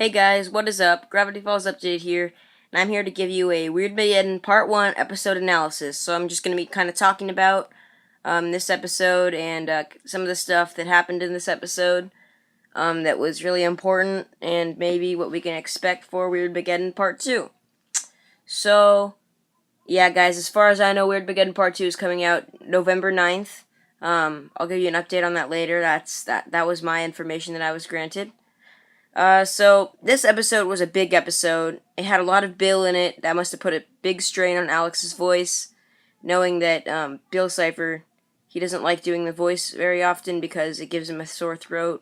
Hey guys, what is up? Gravity Falls Update here, and I'm here to give you a Weirdmageddon Part 1 episode analysis. So I'm just going to be kind of talking about this episode and some of the stuff that happened in this episode that was really important, and maybe what we can expect for Weirdmageddon Part 2. So, yeah guys, as far as I know, Weirdmageddon Part 2 is coming out November 9th. I'll give you an update on that later. That was my information that I was granted. So this episode was a big episode. It had a lot of Bill in it. That must have put a big strain on Alex's voice, knowing that Bill Cipher, he doesn't like doing the voice very often because it gives him a sore throat.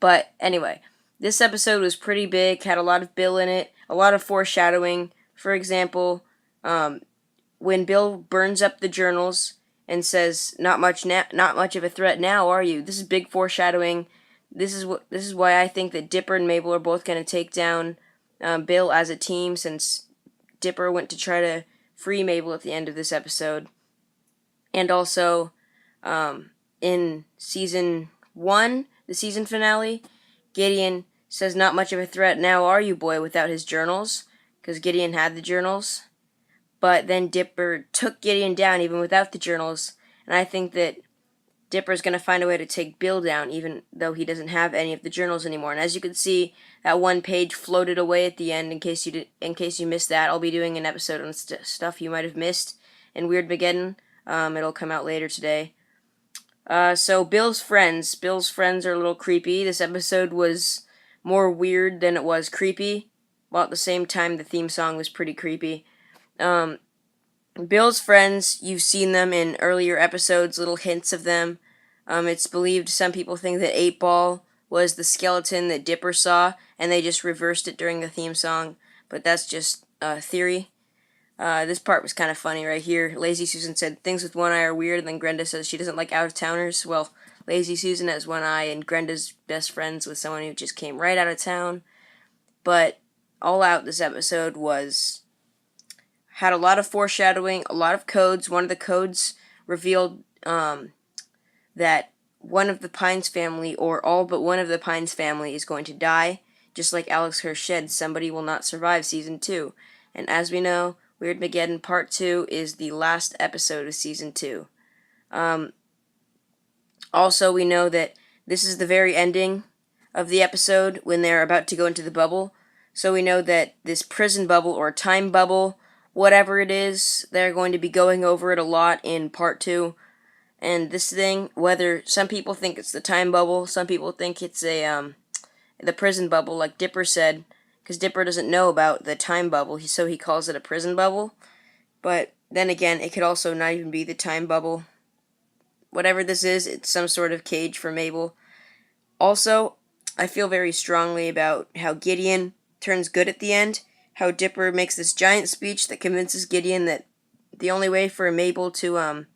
But anyway, this episode was pretty big, had a lot of Bill in it, a lot of foreshadowing. For example, when Bill burns up the journals and says, not much of a threat now, are you? This is big foreshadowing. This is why I think that Dipper and Mabel are both going to take down Bill as a team, since Dipper went to try to free Mabel at the end of this episode. And also, in Season 1, the season finale, Gideon says, not much of a threat now, are you, boy, without his journals? Because Gideon had the journals. But then Dipper took Gideon down even without the journals, and I think that Dipper's going to find a way to take Bill down, even though he doesn't have any of the journals anymore. And as you can see, that one page floated away at the end. In case you missed that, I'll be doing an episode on stuff you might have missed in Weirdmageddon. It'll come out later today. So Bill's friends are a little creepy. This episode was more weird than it was creepy, while at the same time the theme song was pretty creepy. Bill's friends, you've seen them in earlier episodes, little hints of them. It's believed, some people think that 8-Ball was the skeleton that Dipper saw, and they just reversed it during the theme song, but that's just theory. This part was kind of funny right here. Lazy Susan said, things with one eye are weird, and then Grenda says she doesn't like out-of-towners. Well, Lazy Susan has one eye, and Grenda's best friends with someone who just came right out of town. But all out, this episode had a lot of foreshadowing, a lot of codes. One of the codes revealed that one of the Pines family, or all but one of the Pines family, is going to die. Just like Alex Hirsch said, somebody will not survive Season 2. And as we know, Weirdmageddon Part 2 is the last episode of Season 2. Also, we know that this is the very ending of the episode when they're about to go into the bubble. So we know that this prison bubble or time bubble, whatever it is, they're going to be going over it a lot in Part 2. And this thing, whether some people think it's the time bubble, some people think it's the prison bubble, like Dipper said, because Dipper doesn't know about the time bubble, so he calls it a prison bubble. But then again, it could also not even be the time bubble. Whatever this is, it's some sort of cage for Mabel. Also, I feel very strongly about how Gideon turns good at the end. How Dipper makes this giant speech that convinces Gideon that the only way for Mabel to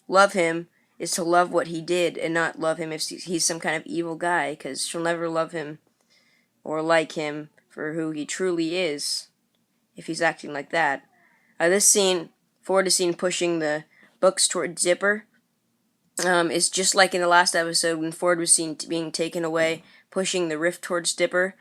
love him is to love what he did and not love him if he's some kind of evil guy, because she'll never love him or like him for who he truly is if he's acting like that. This scene, Ford is seen pushing the books toward Dipper. Is just like in the last episode when Ford was seen being taken away, pushing the rift towards Dipper.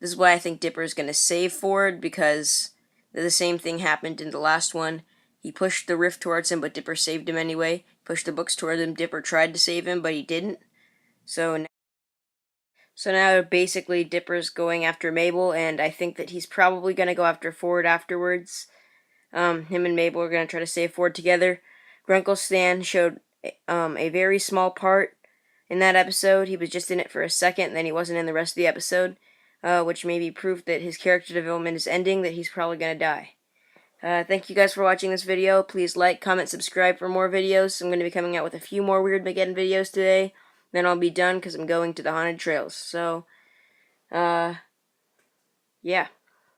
This is why I think Dipper is going to save Ford, because the same thing happened in the last one. He pushed the rift towards him, but Dipper saved him anyway. Pushed the books towards him, Dipper tried to save him, but he didn't. So now basically Dipper's going after Mabel, and I think that he's probably going to go after Ford afterwards. Him and Mabel are going to try to save Ford together. Grunkle Stan showed a very small part in that episode. He was just in it for a second, and then he wasn't in the rest of the episode. Which may be proof that his character development is ending, that he's probably going to die. Thank you guys for watching this video. Please like, comment, subscribe for more videos. I'm going to be coming out with a few more Weirdmageddon videos today. Then I'll be done because I'm going to the Haunted Trails. So, yeah.